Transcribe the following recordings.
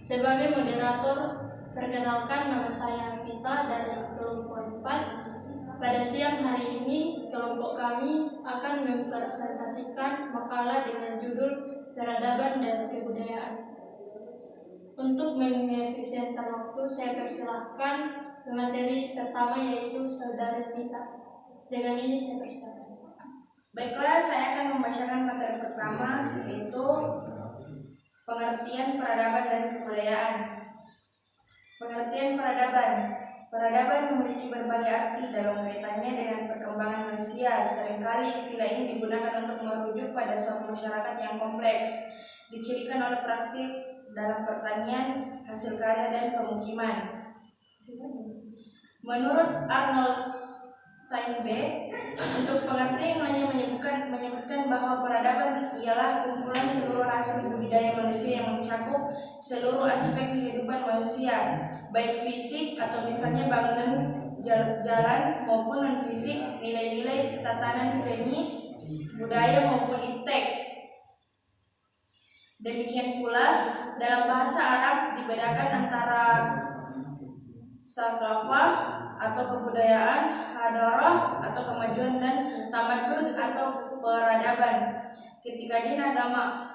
Sebagai moderator, perkenalkan nama saya Vita dari kelompok 4. Pada siang hari ini, kelompok kami akan mempresentasikan makalah dengan judul Peradaban dan Kebudayaan. Untuk mengefisienkan waktu, saya persilahkan materi pertama yaitu Saudari Vita. Dengan ini saya persilahkan. Baiklah, saya akan membacakan materi pertama yaitu pengertian peradaban dan kebudayaan. Pengertian peradaban. Peradaban memiliki berbagai arti dalam kaitannya dengan perkembangan manusia. Seringkali istilah ini digunakan untuk merujuk pada suatu masyarakat yang kompleks, dicirikan oleh praktik dalam pertanian, hasil karya, dan pemukiman. Menurut Arnold Toynbee, untuk pengertian yang lainnya menyebutkan bahwa peradaban ialah kumpulan seluruh hasil budidaya manusia yang mencakup seluruh aspek kehidupan manusia, baik fisik atau misalnya bangunan, jalan, maupun non-fisik, nilai-nilai tatanan seni, budaya maupun iptek. Demikian pula dalam bahasa Arab dibedakan antara sakafah atau kebudayaan, hadarah atau kemajuan, dan tamadun atau peradaban. Ketika din agama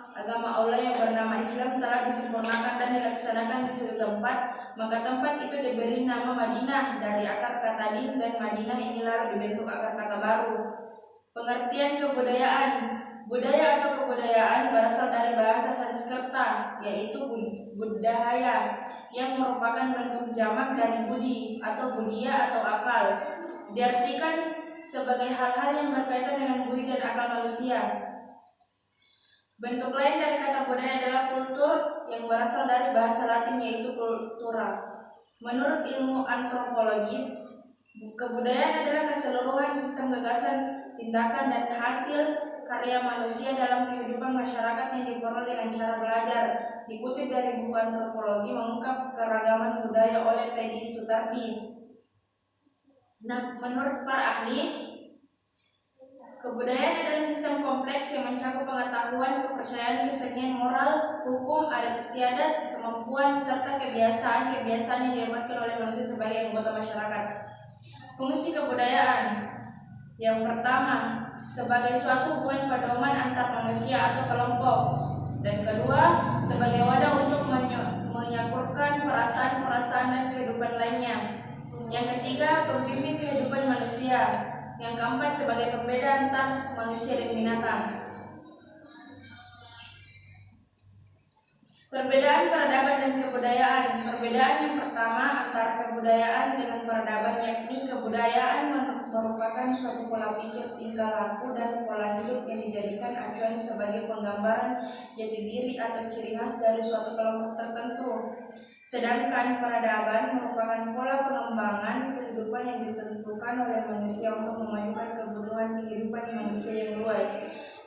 Allah yang bernama Islam telah disempurnakan dan dilaksanakan di suatu tempat, maka tempat itu diberi nama Madinah dari akar kata din, dan Madinah ini lalu dibentuk akar kata baru. Pengertian kebudayaan. Budaya atau kebudayaan berasal dari bahasa Sanskerta, yaitu budaya, yang merupakan bentuk jamak dari budi atau budia atau akal. Diartikan sebagai hal-hal yang berkaitan dengan budi dan akal manusia. Bentuk lain dari kata budaya adalah kultur, yang berasal dari bahasa Latin yaitu cultura. Menurut ilmu antropologi, kebudayaan adalah keseluruhan sistem gagasan, tindakan, dan hasil karya manusia dalam kehidupan masyarakat yang diperoleh dengan cara belajar. Dikutip dari buku Antropologi Mengungkap Keragaman Budaya oleh Teddy Sutardi. Nah, menurut para ahli, kebudayaan adalah sistem kompleks yang mencakup pengetahuan, kepercayaan, kesenian, moral, hukum, adat istiadat, kemampuan, serta kebiasaan yang didapatkan oleh manusia sebagai anggota masyarakat. Fungsi kebudayaan. Yang pertama, sebagai suatu hubungan pedoman antar manusia atau kelompok. Dan kedua, sebagai wadah untuk menyakurkan perasaan-perasaan dan kehidupan lainnya. Yang ketiga, pembimbing kehidupan manusia. Yang keempat, sebagai pembeda antar manusia dan binatang. Perbedaan peradaban dan kebudayaan. Perbedaan yang pertama antara kebudayaan dengan peradaban yakni kebudayaan merupakan suatu pola pikir, tingkah laku, dan pola hidup yang dijadikan acuan sebagai penggambaran jati diri atau ciri khas dari suatu kelompok tertentu. Sedangkan peradaban merupakan pola pengembangan kehidupan yang ditentukan oleh manusia untuk memajukan kebutuhan kehidupan manusia yang luas.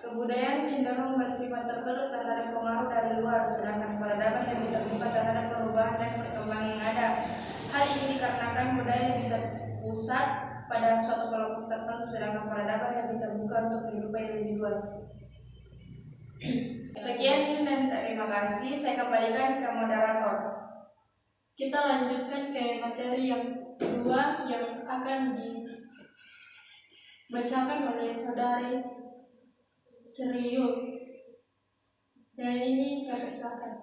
Kebudayaan cenderung bersifat tertutup terhadap pengaruh dari luar, sedangkan peradaban lebih terbuka terhadap perubahan dan perkembangan yang ada. Hal ini dikarenakan budaya lebih terpusat pada suatu kelompok tertentu, sedangkan peradaban lebih terbuka untuk kehidupan yang lebih luas. Sekian dan terima kasih. Saya kembalikan ke moderator. Kita lanjutkan ke materi yang kedua yang akan dibacakan oleh Saudari Serius. Dan ini saya persilakan.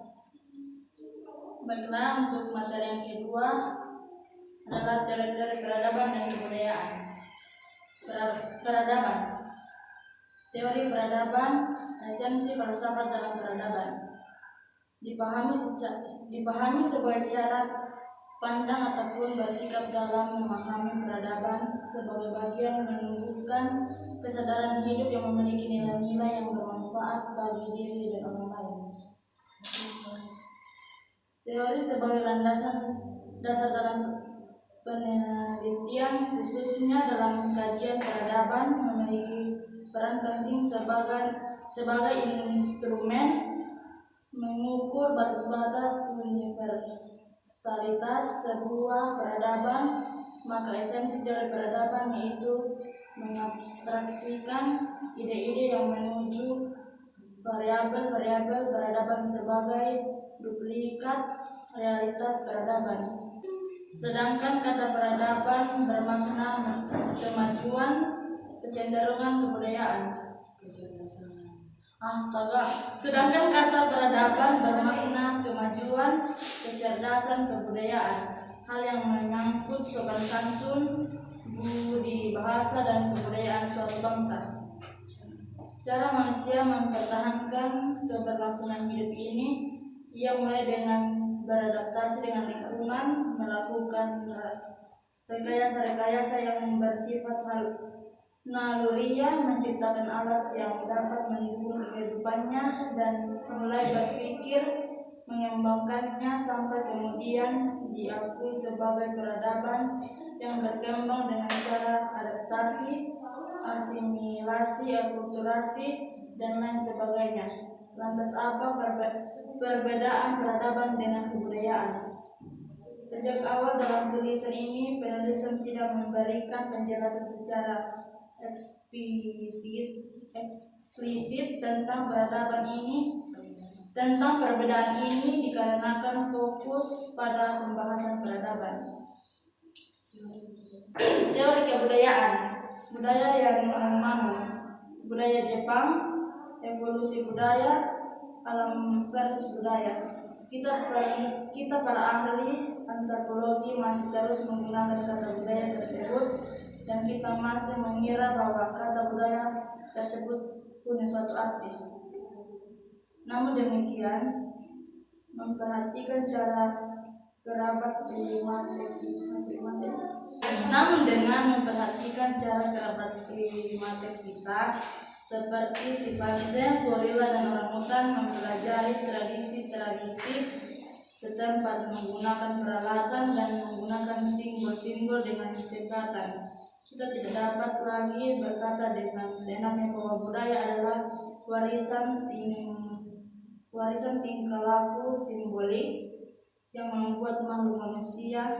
Baiklah, untuk materi yang kedua adalah teori-teori peradaban dan kebudayaan. Peradaban. Teori peradaban, esensi falsafat dalam peradaban. Dipahami sebagai cara pandang ataupun bersikap dalam memahami peradaban sebagai bagian menumbuhkan kesadaran hidup yang memiliki nilai-nilai yang bermanfaat bagi diri dan orang lain. Teori sebagai dasar dalam penelitian, khususnya dalam kajian peradaban, memiliki peran penting sebagai instrumen mengukur batas-batas universalitas sebuah peradaban. Maka esensi dari peradaban yaitu mengabstraksikan ide-ide yang menuju variabel-variabel peradaban sebagai duplikat realitas peradaban. Sedangkan kata peradaban bermakna kemajuan, kecenderungan kebudayaan. Sedangkan kata peradaban bermakna kemajuan, kecerdasan kebudayaan, hal yang menyangkut sopan santun, budi bahasa dan kebudayaan suatu bangsa. Cara manusia mempertahankan keberlangsungan hidup ini, ia mulai dengan beradaptasi dengan lingkungan, melakukan rekayasa-rekayasa yang bersifat naluriah, menciptakan alat yang dapat mendukung kehidupannya, dan mulai berpikir mengembangkannya sampai kemudian diakui sebagai peradaban yang berkembang dengan cara adaptasi, asimilasi, akulturasi, dan lain sebagainya. Lantas apa perbedaan peradaban dengan kebudayaan? Sejak awal dalam tulisan ini, penulis tidak memberikan penjelasan secara eksplisit tentang peradaban ini, tentang perbedaan ini dikarenakan fokus pada pembahasan peradaban. Teori kebudayaan, budaya yang membangun, budaya Jepang, evolusi budaya, alam versus budaya. Kita para ahli antropologi masih terus menggunakan kata budaya tersebut, dan kita masih mengira bahwa kata budaya tersebut punya suatu arti. Namun demikian, memperhatikan cara kerabat primatif kita, seperti simpanse, gorila, dan orangutan, mempelajari tradisi-tradisi setempat, menggunakan peralatan dan menggunakan simbol-simbol dengan cekatan. Kita tidak dapat lagi berkata dengan seenaknya bahwa budaya adalah warisan tingkah laku simbolik yang membuat makhluk manusia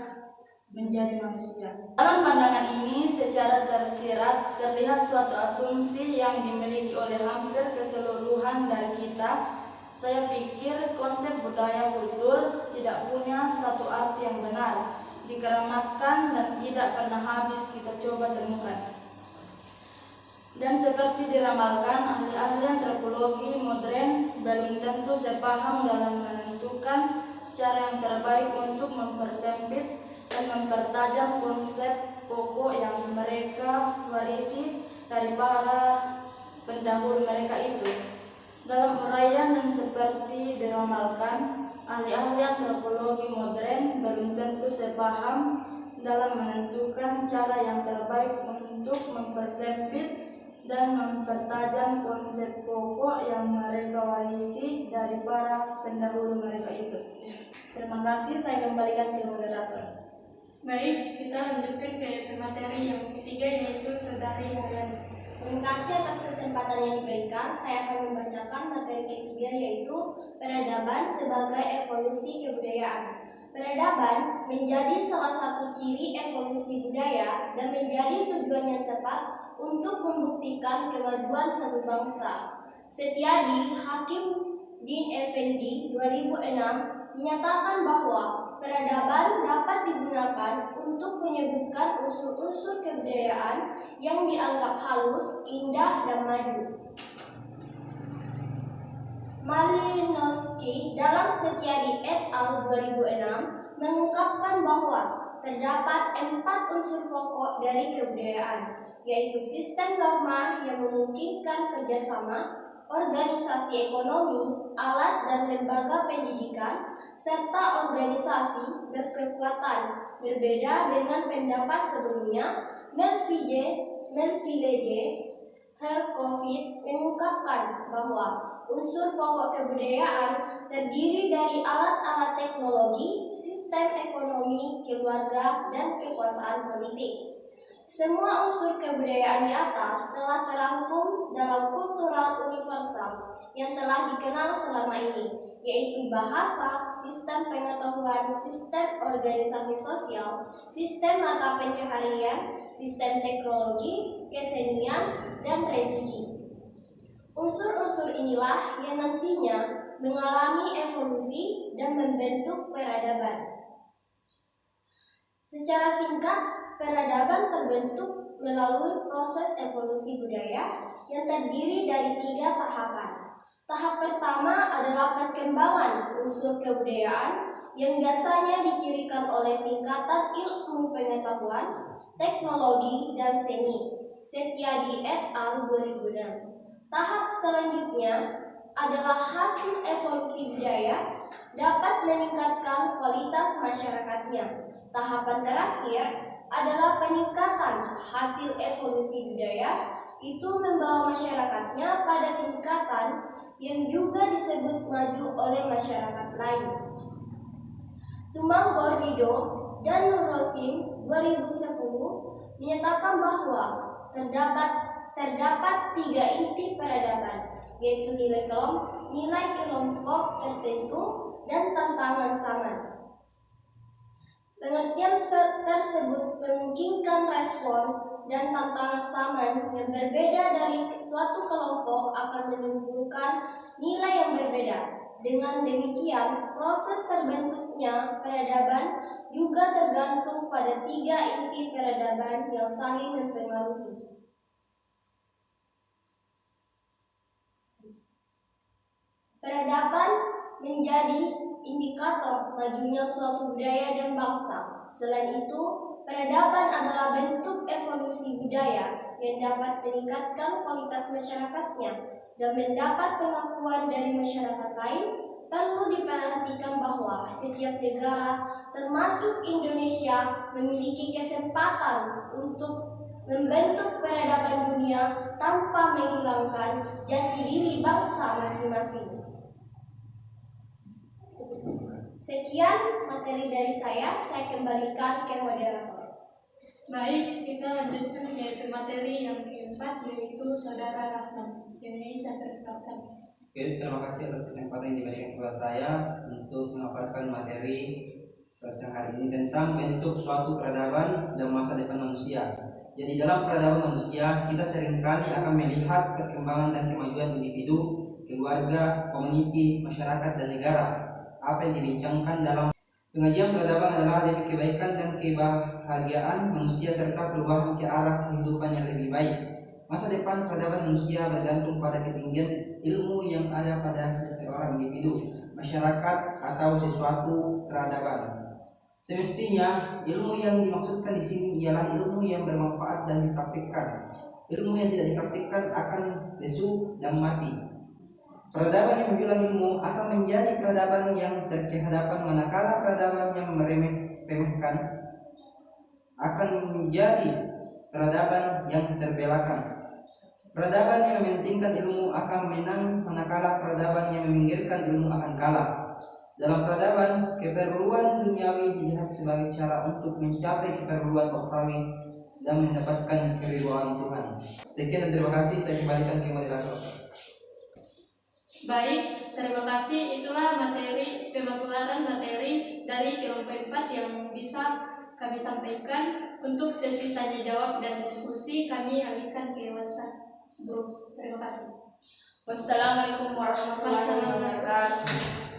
menjadi manusia. Dalam pandangan ini, secara tersirat terlihat suatu asumsi yang dimiliki oleh hampir keseluruhan dari kita. Saya pikir konsep budaya kultur tidak punya satu arti yang benar, dikeramatkan, dan tidak pernah habis kita coba temukan. Dan seperti diramalkan, ahli-ahli antropologi modern belum tentu sepaham dalam menentukan cara yang terbaik untuk mempersempit dan mempertajam konsep pokok yang mereka warisi dari para pendahulu mereka itu. Dalam uraian yang seperti diramalkan, ahli-ahli antropologi modern belum tentu sepaham dalam menentukan cara yang terbaik untuk mempersempit dan mempertajam konsep pokok yang mereka warisi dari para pendahulu mereka itu. Terima kasih, saya kembalikan ke moderator. Baik, kita lanjutkan ke materi yang ketiga, yaitu Saudari Haryani. Terima kasih atas kesempatan yang diberikan. Saya akan membacakan materi ketiga, yaitu peradaban sebagai evolusi kebudayaan. Peradaban menjadi salah satu ciri evolusi budaya dan menjadi tujuan yang tepat untuk membuktikan kemajuan suatu bangsa. Setiadi Hakim Din Effendi 2006 menyatakan bahwa peradaban dapat digunakan untuk menyebutkan unsur-unsur kebudayaan yang dianggap halus, indah, dan maju. Malinowski dalam Setiadi et al. 2006 mengungkapkan bahwa terdapat 4 unsur pokok dari kebudayaan, yaitu sistem norma yang memungkinkan kerjasama, organisasi ekonomi, alat dan lembaga pendidikan, serta organisasi berkekuatan. Berbeda dengan pendapat sebelumnya, Melville Herkovits mengungkapkan bahwa unsur pokok kebudayaan terdiri dari alat-alat teknologi, sistem ekonomi, keluarga, dan kekuasaan politik. Semua unsur kebudayaan di atas telah terangkum dalam kultural universals yang telah dikenal selama ini, yaitu bahasa, sistem pengetahuan, sistem organisasi sosial, sistem mata pencaharian, sistem teknologi, kesenian, dan religi. Unsur-unsur inilah yang nantinya mengalami evolusi dan membentuk peradaban. Secara singkat, peradaban terbentuk melalui proses evolusi budaya yang terdiri dari 3 tahapan. Tahap pertama adalah perkembangan unsur kebudayaan yang biasanya dicirikan oleh tingkatan ilmu pengetahuan, teknologi, dan seni. Setiadi et al. 2006. Tahap selanjutnya adalah hasil evolusi budaya dapat meningkatkan kualitas masyarakatnya. Tahapan terakhir adalah peningkatan hasil evolusi budaya itu membawa masyarakatnya pada tingkatan yang juga disebut maju oleh masyarakat lain. Tumanggor Rido dan Nur Rosim 2010 menyatakan bahwa terdapat 3 inti peradaban, yaitu nilai kelompok tertentu dan tantangan zaman. Pengertian tersebut memungkinkan respon dan tantangan zaman yang berbeda dari suatu kelompok akan menimbulkan nilai yang berbeda. Dengan demikian, proses terbentuknya peradaban juga tergantung pada 3 inti peradaban yang saling mempengaruhi. Peradaban menjadi indikator majunya suatu budaya dan bangsa. Selain itu, peradaban adalah bentuk evolusi budaya yang dapat meningkatkan kualitas masyarakatnya dan mendapat pengakuan dari masyarakat lain. Perlu diperhatikan bahwa setiap negara, termasuk Indonesia, memiliki kesempatan untuk membentuk peradaban dunia tanpa menghilangkan jati diri bangsa masing-masing. Sekian materi dari saya kembalikan ke moderator. Baik, kita lanjutkan ke materi yang keempat, yaitu Saudara Rahman. Indonesia tersilakan. Oke, terima kasih atas kesempatan yang diberikan kepada saya untuk memaparkan materi siang hari ini tentang bentuk suatu peradaban dan masa depan manusia. Jadi dalam peradaban manusia, kita seringkali akan melihat perkembangan dan kemajuan individu, keluarga, komuniti, masyarakat, dan negara. Apa yang dibincangkan dalam pengajian peradaban adalah demi kebaikan dan kebahagiaan manusia serta perubahan ke arah kehidupan yang lebih baik. Masa depan peradaban manusia bergantung pada ketinggian ilmu yang ada pada seseorang individu, masyarakat, atau sesuatu peradaban. Semestinya ilmu yang dimaksudkan di sini ialah ilmu yang bermanfaat dan dipraktikkan. Ilmu yang tidak dipraktikkan akan lesu dan mati. Peradaban yang menjulang ilmu akan menjadi peradaban yang terkehadapan, manakala peradaban yang meremehkan akan menjadi peradaban yang terbelakang. Peradaban yang mementingkan ilmu akan menang, manakala peradaban yang meminggirkan ilmu akan kalah. Dalam peradaban, keperluan duniawi dilihat sebagai cara untuk mencapai keperluan ukhrawi dan mendapatkan keridhaan Tuhan. Sekian dan terima kasih. Saya kembalikan ke moderator. Baik, terima kasih. Itulah pemaparan materi dari kelompok 4 yang bisa kami sampaikan. Untuk sesi tanya jawab dan diskusi kami alihkan ke WhatsApp grup. Terima kasih. Wassalamualaikum warahmatullahi wabarakatuh.